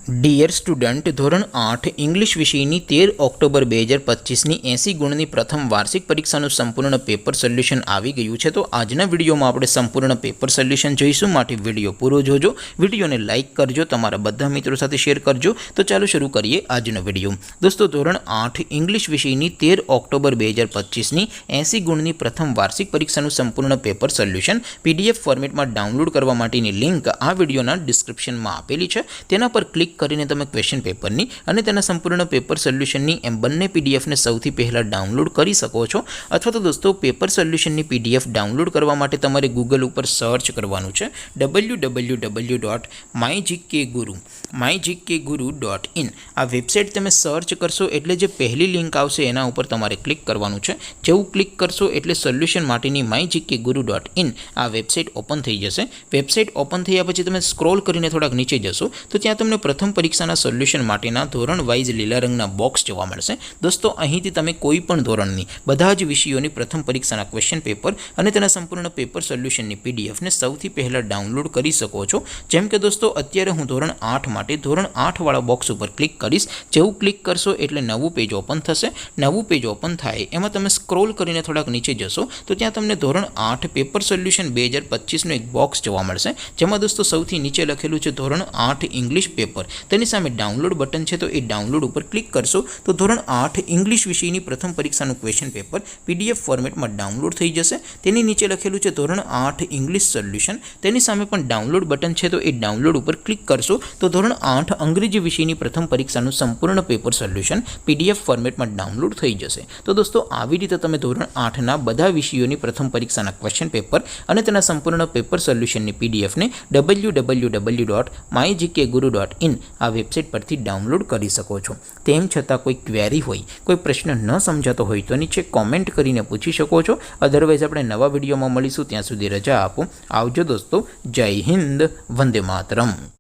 Dear student, ધોરણ 8 English વિષયની 13 October 2025ની 80 ગુણની પ્રથમ વાર્ષિક પરીક્ષાનું સંપૂર્ણ પેપર સોલ્યુશન આવી ગયું છે। તો આજના વિડીયોમાં આપણે સંપૂર્ણ પેપર સોલ્યુશન જોઈશું, માટે વિડીયો પૂરો જોજો। વિડીયોને લાઇક કરજો, તમારા બધા મિત્રો સાથે શેર કરજો। તો ચાલો શરૂ કરીએ આજનો વિડીયો। દોસ્તો, ધોરણ 8 ઇંગ્લિશ વિષયની 13 ઓક્ટોબર 2025ની 80 ગુણની પ્રથમ વાર્ષિક પરીક્ષાનું સંપૂર્ણ પેપર સોલ્યુશન PDF ફોર્મેટમાં ડાઉનલોડ કરવા માટેની લિંક આ વિડીયોના ડિસ્ક્રિપ્શનમાં આપેલી છે। તેના પર ક્લિક કરીને તમે ક્વેશ્ચન પેપરની અને તેના સંપૂર્ણ પેપર સોલ્યુશનની એમ બંને પીડીએફને સૌથી પહેલાં ડાઉનલોડ કરી શકો છો। અથવા તો દોસ્તો, પેપર સોલ્યુશનની પીડીએફ ડાઉનલોડ કરવા માટે તમારે ગૂગલ ઉપર સર્ચ કરવાનું છે www.mygkguru.in। આ વેબસાઇટ તમે સર્ચ કરશો એટલે જે પહેલી લિંક આવશે એના ઉપર તમારે ક્લિક કરવાનું છે। જેવું ક્લિક કરશો એટલે સોલ્યુશન માટેની mygkguru.in આ વેબસાઇટ ઓપન થઈ જશે। વેબસાઇટ ઓપન થયા પછી તમે સ્ક્રોલ કરીને થોડાક નીચે જશો તો ત્યાં તમને પ્રથમ પરીક્ષાના સોલ્યુશન માટેના ધોરણ વાઇઝ લીલા રંગના બોક્સ જોવા મળશે। દોસ્તો, અહીંથી તમે કોઈ પણ ધોરણની બધા જ વિષયોની પ્રથમ પરીક્ષાના ક્વેશ્ચન પેપર અને તેના સંપૂર્ણ પેપર સોલ્યુશનની પીડીએફને સૌથી પહેલાં ડાઉનલોડ કરી શકો છો। જેમ કે દોસ્તો, અત્યારે હું ધોરણ 8 માટે ધોરણ 8 વાળા બોક્સ ઉપર ક્લિક કરીશ। જેવું ક્લિક કરશો એટલે નવું પેજ ઓપન થશે। નવું પેજ ઓપન થાય એમાં તમે સ્ક્રોલ કરીને થોડાક નીચે જશો તો ત્યાં તમને ધોરણ 8 પેપર સોલ્યુશન 2025નું એક બોક્સ જોવા મળશે, જેમાં દોસ્તો સૌથી નીચે લખેલું છે ધોરણ 8 ઇંગ્લિશ પેપર। તેની સામે ડાઉનલોડ બટન છે, તો એ ડાઉનલોડ ઉપર ક્લિક કરશો તો ધોરણ 8 ઇંગ્લિશ વિષયની પ્રથમ પરીક્ષાનું ક્વેશ્ચન પેપર PDF ફોર્મેટમાં ડાઉનલોડ થઈ જશે। તેની નીચે લખેલું છે ધોરણ 8 ઇંગ્લિશ સોલ્યુશન, તેની સામે પણ ડાઉનલોડ બટન છે, તો એ ડાઉનલોડ ઉપર ક્લિક કરશો તો ધોરણ 8 અંગ્રેજી વિષયની પ્રથમ પરીક્ષાનું સંપૂર્ણ પેપર સોલ્યુશન PDF ફોર્મેટમાં ડાઉનલોડ થઈ જશે। તો દોસ્તો, આવી રીતે તમે ધોરણ 8ના બધા વિષયોની પ્રથમ પરીક્ષાના ક્વેશ્ચન પેપર અને તેના સંપૂર્ણ પેપર સોલ્યુશનની પીડીએફને www.mygkguru.in આ વેબસાઇટ પરથી ડાઉનલોડ કરી શકો છો। તેમ છતાં કોઈ ક્વેરી હોય, કોઈ પ્રશ્ન ન સમજાતો હોય તો નીચે કોમેન્ટ કરીને પૂછી શકો છો। અધરવાઇઝ આપણે નવા વિડીયોમાં મળીશું, ત્યાં સુધી રજા આપો। આવજો દોસ્તો, જય હિન્દ, વંદે માતરમ।